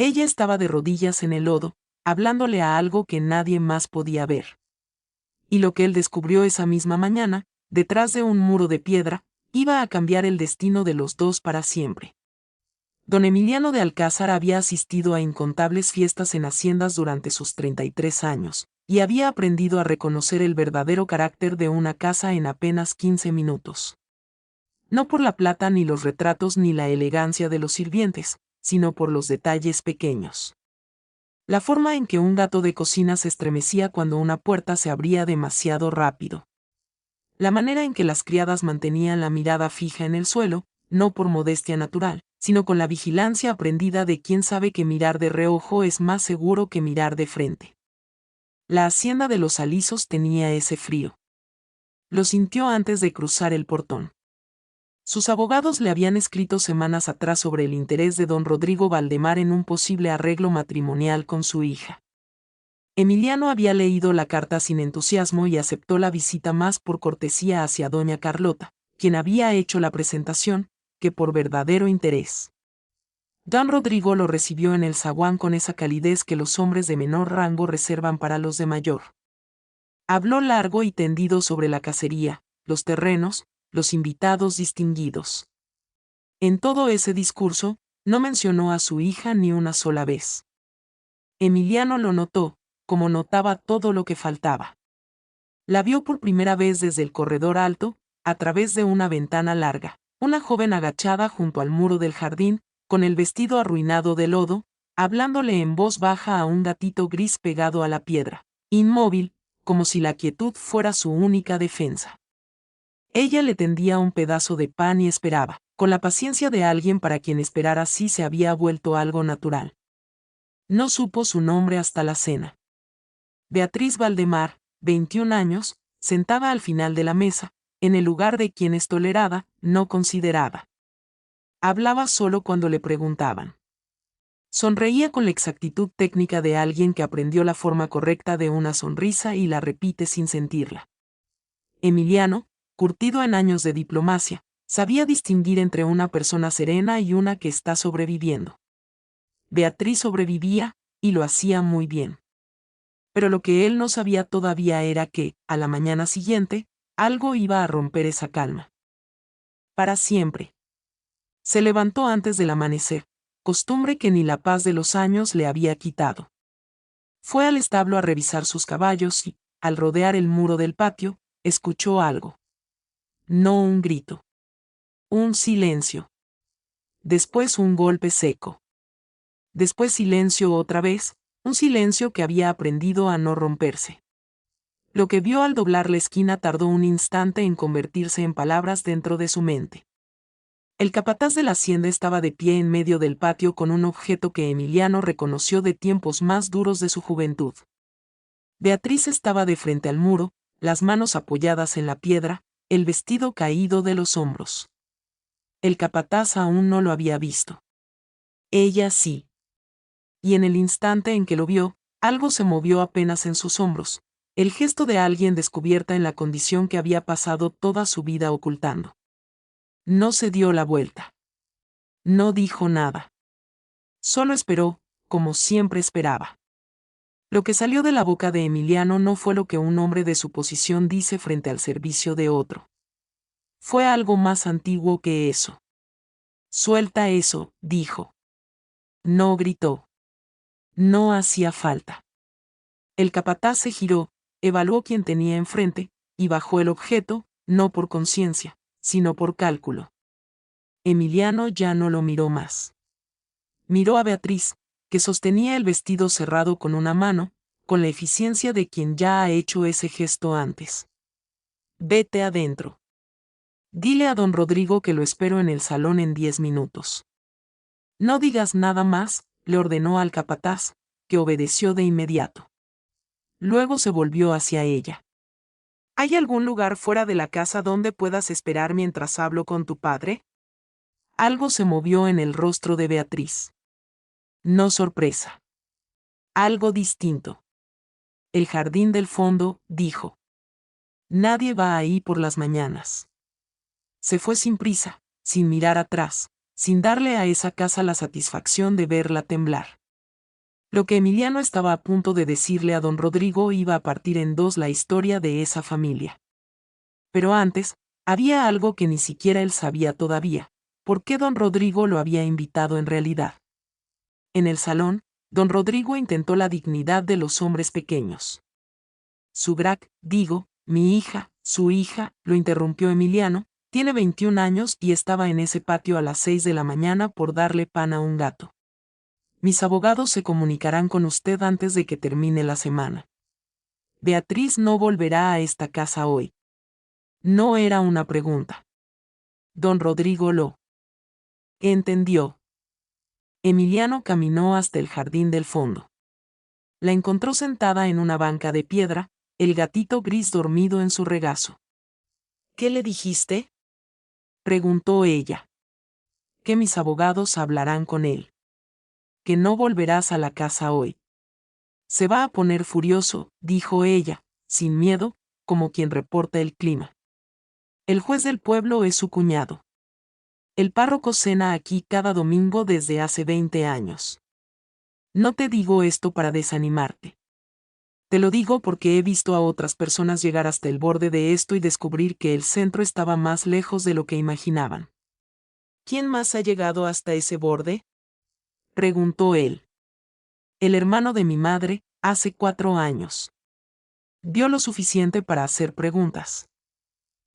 Ella estaba de rodillas en el lodo, hablándole a algo que nadie más podía ver. Y lo que él descubrió esa misma mañana, detrás de un muro de piedra, iba a cambiar el destino de los dos para siempre. Don Emiliano de Alcázar había asistido a incontables fiestas en haciendas durante sus 33 años, y había aprendido a reconocer el verdadero carácter de una casa en apenas 15 minutos. No por la plata ni los retratos ni la elegancia de los sirvientes, sino por los detalles pequeños. La forma en que un gato de cocina se estremecía cuando una puerta se abría demasiado rápido. La manera en que las criadas mantenían la mirada fija en el suelo, no por modestia natural, sino con la vigilancia aprendida de quien sabe que mirar de reojo es más seguro que mirar de frente. La hacienda de los Alisos tenía ese frío. Lo sintió antes de cruzar el portón. Sus abogados le habían escrito semanas atrás sobre el interés de don Rodrigo Valdemar en un posible arreglo matrimonial con su hija. Emiliano había leído la carta sin entusiasmo y aceptó la visita más por cortesía hacia doña Carlota, quien había hecho la presentación, que por verdadero interés. Don Rodrigo lo recibió en el zaguán con esa calidez que los hombres de menor rango reservan para los de mayor. Habló largo y tendido sobre la cacería, los terrenos, los invitados distinguidos. En todo ese discurso, no mencionó a su hija ni una sola vez. Emiliano lo notó, como notaba todo lo que faltaba. La vio por primera vez desde el corredor alto, a través de una ventana larga, una joven agachada junto al muro del jardín, con el vestido arruinado de lodo, hablándole en voz baja a un gatito gris pegado a la piedra, inmóvil, como si la quietud fuera su única defensa. Ella le tendía un pedazo de pan y esperaba, con la paciencia de alguien para quien esperar así se había vuelto algo natural. No supo su nombre hasta la cena. Beatriz Valdemar, 21 años, sentada al final de la mesa, en el lugar de quien es tolerada, no considerada. Hablaba solo cuando le preguntaban. Sonreía con la exactitud técnica de alguien que aprendió la forma correcta de una sonrisa y la repite sin sentirla. Emiliano, curtido en años de diplomacia, sabía distinguir entre una persona serena y una que está sobreviviendo. Beatriz sobrevivía, y lo hacía muy bien. Pero lo que él no sabía todavía era que, a la mañana siguiente, algo iba a romper esa calma. Para siempre. Se levantó antes del amanecer, costumbre que ni la paz de los años le había quitado. Fue al establo a revisar sus caballos y, al rodear el muro del patio, escuchó algo. No un grito. Un silencio. Después un golpe seco. Después silencio otra vez, un silencio que había aprendido a no romperse. Lo que vio al doblar la esquina tardó un instante en convertirse en palabras dentro de su mente. El capataz de la hacienda estaba de pie en medio del patio con un objeto que Emiliano reconoció de tiempos más duros de su juventud. Beatriz estaba de frente al muro, las manos apoyadas en la piedra, el vestido caído de los hombros. El capataz aún no lo había visto. Ella sí. Y en el instante en que lo vio, algo se movió apenas en sus hombros, el gesto de alguien descubierta en la condición que había pasado toda su vida ocultando. No se dio la vuelta. No dijo nada. Solo esperó, como siempre esperaba. Lo que salió de la boca de Emiliano no fue lo que un hombre de su posición dice frente al servicio de otro. Fue algo más antiguo que eso. Suelta eso, dijo. No gritó. No hacía falta. El capataz se giró, evaluó quién tenía enfrente, y bajó el objeto, no por conciencia, sino por cálculo. Emiliano ya no lo miró más. Miró a Beatriz, que sostenía el vestido cerrado con una mano, con la eficiencia de quien ya ha hecho ese gesto antes. Vete adentro. Dile a don Rodrigo que lo espero en el salón en 10 minutos. No digas nada más, le ordenó al capataz, que obedeció de inmediato. Luego se volvió hacia ella. ¿Hay algún lugar fuera de la casa donde puedas esperar mientras hablo con tu padre? Algo se movió en el rostro de Beatriz. No sorpresa. Algo distinto. El jardín del fondo, dijo. Nadie va ahí por las mañanas. Se fue sin prisa, sin mirar atrás, sin darle a esa casa la satisfacción de verla temblar. Lo que Emiliano estaba a punto de decirle a don Rodrigo iba a partir en dos la historia de esa familia. Pero antes, había algo que ni siquiera él sabía todavía. ¿Por qué don Rodrigo lo había invitado en realidad? En el salón, don Rodrigo intentó la dignidad de los hombres pequeños. Mi hija, su hija, lo interrumpió Emiliano, tiene 21 años y estaba en ese patio a las 6 de la mañana por darle pan a un gato. Mis abogados se comunicarán con usted antes de que termine la semana. Beatriz no volverá a esta casa hoy. No era una pregunta. Don Rodrigo lo entendió. Emiliano caminó hasta el jardín del fondo. La encontró sentada en una banca de piedra, el gatito gris dormido en su regazo. ¿Qué le dijiste?, preguntó ella. Que mis abogados hablarán con él. Que no volverás a la casa hoy. Se va a poner furioso, dijo ella, sin miedo, como quien reporta el clima. El juez del pueblo es su cuñado. El párroco cena aquí cada domingo desde hace 20 años. No te digo esto para desanimarte. Te lo digo porque he visto a otras personas llegar hasta el borde de esto y descubrir que el centro estaba más lejos de lo que imaginaban. ¿Quién más ha llegado hasta ese borde?, preguntó él. El hermano de mi madre, hace 4 años. Vio lo suficiente para hacer preguntas.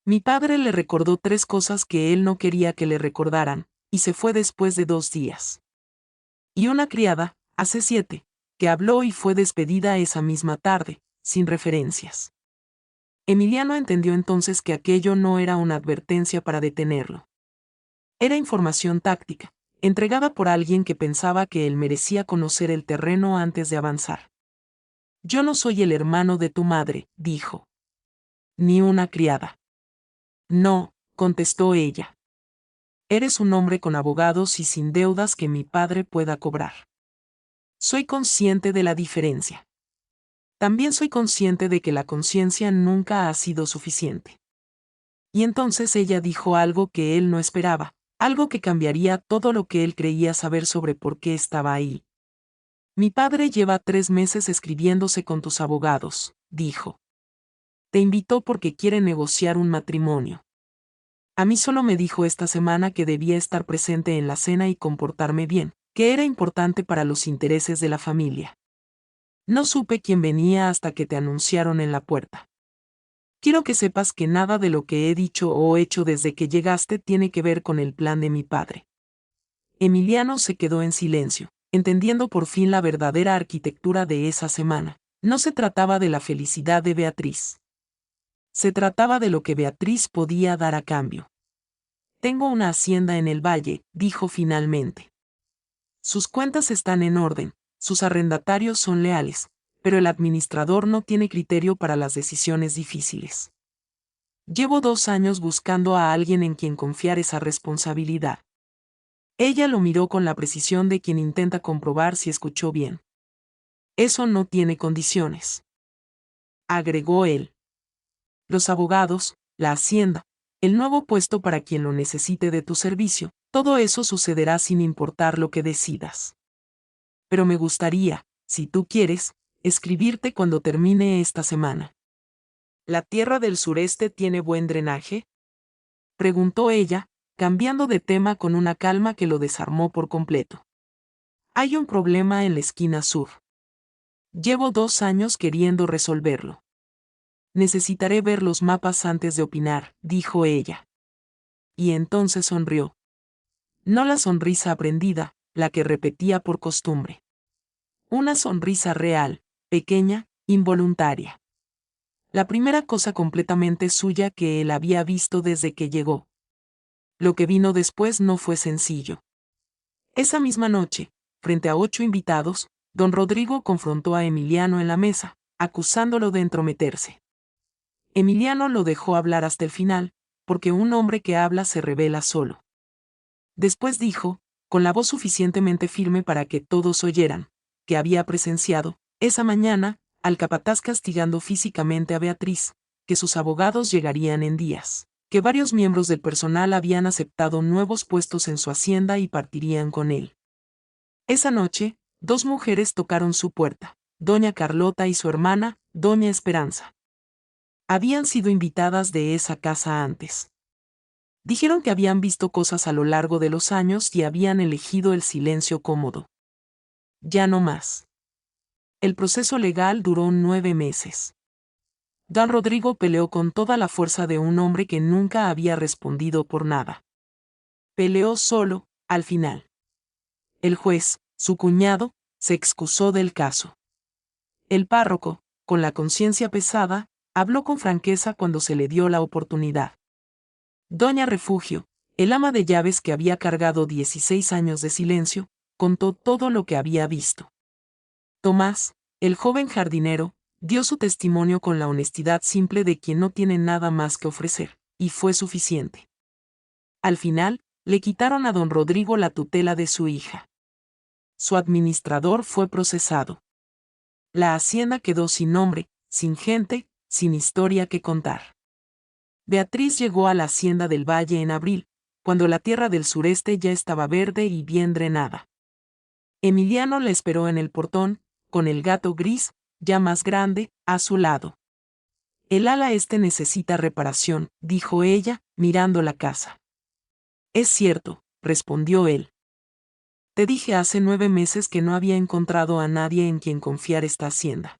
Mi padre le recordó 3 cosas que él no quería que le recordaran, y se fue después de 2 días. Y una criada, hace 7, que habló y fue despedida esa misma tarde, sin referencias. Emiliano entendió entonces que aquello no era una advertencia para detenerlo. Era información táctica, entregada por alguien que pensaba que él merecía conocer el terreno antes de avanzar. Yo no soy el hermano de tu madre, dijo. Ni una criada. No, contestó ella. Eres un hombre con abogados y sin deudas que mi padre pueda cobrar. Soy consciente de la diferencia. También soy consciente de que la conciencia nunca ha sido suficiente. Y entonces ella dijo algo que él no esperaba, algo que cambiaría todo lo que él creía saber sobre por qué estaba ahí. Mi padre lleva 3 meses escribiéndose con tus abogados, dijo. Te invitó porque quiere negociar un matrimonio. A mí solo me dijo esta semana que debía estar presente en la cena y comportarme bien, que era importante para los intereses de la familia. No supe quién venía hasta que te anunciaron en la puerta. Quiero que sepas que nada de lo que he dicho o hecho desde que llegaste tiene que ver con el plan de mi padre. Emiliano se quedó en silencio, entendiendo por fin la verdadera arquitectura de esa semana. No se trataba de la felicidad de Beatriz. Se trataba de lo que Beatriz podía dar a cambio. Tengo una hacienda en el valle, dijo finalmente. Sus cuentas están en orden, sus arrendatarios son leales, pero el administrador no tiene criterio para las decisiones difíciles. Llevo 2 años buscando a alguien en quien confiar esa responsabilidad. Ella lo miró con la precisión de quien intenta comprobar si escuchó bien. Eso no tiene condiciones, agregó él. Los abogados, la hacienda, el nuevo puesto para quien lo necesite de tu servicio, todo eso sucederá sin importar lo que decidas. Pero me gustaría, si tú quieres, escribirte cuando termine esta semana. ¿La tierra del sureste tiene buen drenaje?, preguntó ella, cambiando de tema con una calma que lo desarmó por completo. Hay un problema en la esquina sur. Llevo 2 años queriendo resolverlo. Necesitaré ver los mapas antes de opinar, dijo ella. Y entonces sonrió. No la sonrisa aprendida, la que repetía por costumbre. Una sonrisa real, pequeña, involuntaria. La primera cosa completamente suya que él había visto desde que llegó. Lo que vino después no fue sencillo. Esa misma noche, frente a 8 invitados, don Rodrigo confrontó a Emiliano en la mesa, acusándolo de entrometerse. Emiliano lo dejó hablar hasta el final, porque un hombre que habla se revela solo. Después dijo, con la voz suficientemente firme para que todos oyeran, que había presenciado, esa mañana, al capataz castigando físicamente a Beatriz, que sus abogados llegarían en días, que varios miembros del personal habían aceptado nuevos puestos en su hacienda y partirían con él. Esa noche, Dos mujeres tocaron su puerta, doña Carlota y su hermana, doña Esperanza. Habían sido invitadas de esa casa antes. Dijeron que habían visto cosas a lo largo de los años y habían elegido el silencio cómodo. Ya no más. El proceso legal duró 9 meses. Don Rodrigo peleó con toda la fuerza de un hombre que nunca había respondido por nada. Peleó solo, al final. El juez, su cuñado, se excusó del caso. El párroco, con la conciencia pesada, habló con franqueza cuando se le dio la oportunidad. Doña Refugio, el ama de llaves que había cargado 16 años de silencio, contó todo lo que había visto. Tomás, el joven jardinero, dio su testimonio con la honestidad simple de quien no tiene nada más que ofrecer, y fue suficiente. Al final, le quitaron a don Rodrigo la tutela de su hija. Su administrador fue procesado. La hacienda quedó sin nombre, sin gente, sin historia que contar. Beatriz llegó a la hacienda del Valle en abril, cuando la tierra del sureste ya estaba verde y bien drenada. Emiliano la esperó en el portón, con el gato gris, ya más grande, a su lado. El ala este necesita reparación, dijo ella, mirando la casa. Es cierto, respondió él. Te dije hace 9 meses que no había encontrado a nadie en quien confiar esta hacienda.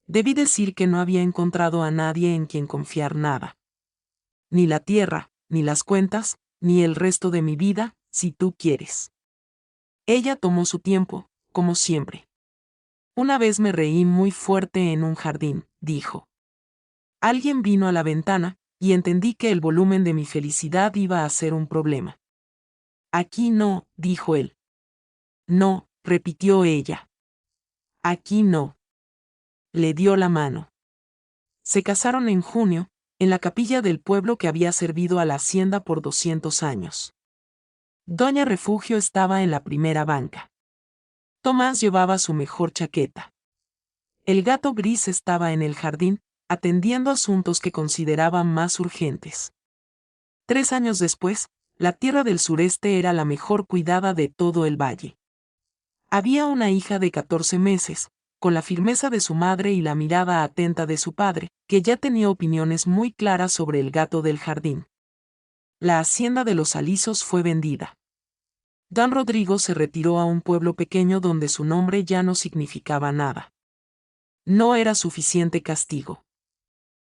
Debí decir que no había encontrado a nadie en quien confiar nada. Ni la tierra, ni las cuentas, ni el resto de mi vida, si tú quieres. Ella tomó su tiempo, como siempre. Una vez me reí muy fuerte en un jardín, dijo. Alguien vino a la ventana, y entendí que el volumen de mi felicidad iba a ser un problema. Aquí no, dijo él. No, repitió ella. Aquí no. Le dio la mano. Se casaron en junio, en la capilla del pueblo que había servido a la hacienda por 200 años. Doña Refugio estaba en la primera banca. Tomás llevaba su mejor chaqueta. El gato gris estaba en el jardín, atendiendo asuntos que consideraba más urgentes. 3 años después, la tierra del sureste era la mejor cuidada de todo el valle. Había una hija de 14 meses, con la firmeza de su madre y la mirada atenta de su padre, que ya tenía opiniones muy claras sobre el gato del jardín. La hacienda de los Alisos fue vendida. Don Rodrigo se retiró a un pueblo pequeño donde su nombre ya no significaba nada. No era suficiente castigo.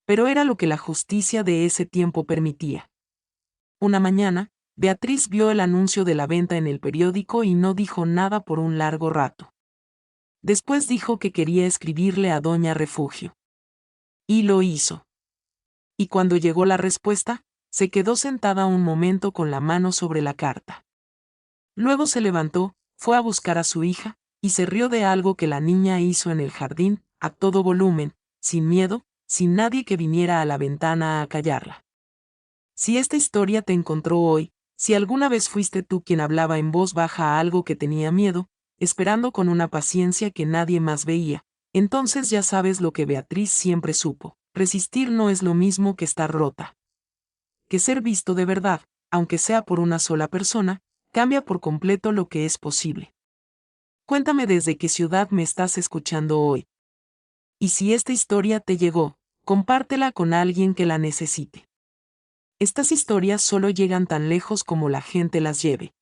Pero era lo que la justicia de ese tiempo permitía. Una mañana, Beatriz vio el anuncio de la venta en el periódico y no dijo nada por un largo rato. Después dijo que quería escribirle a Doña Refugio. Y lo hizo. Y cuando llegó la respuesta, se quedó sentada un momento con la mano sobre la carta. Luego se levantó, fue a buscar a su hija, y se rió de algo que la niña hizo en el jardín, a todo volumen, sin miedo, sin nadie que viniera a la ventana a callarla. Si esta historia te encontró hoy, si alguna vez fuiste tú quien hablaba en voz baja a algo que tenía miedo, esperando con una paciencia que nadie más veía, entonces ya sabes lo que Beatriz siempre supo: resistir no es lo mismo que estar rota. Que ser visto de verdad, aunque sea por una sola persona, cambia por completo lo que es posible. Cuéntame desde qué ciudad me estás escuchando hoy. Y si esta historia te llegó, compártela con alguien que la necesite. Estas historias solo llegan tan lejos como la gente las lleve.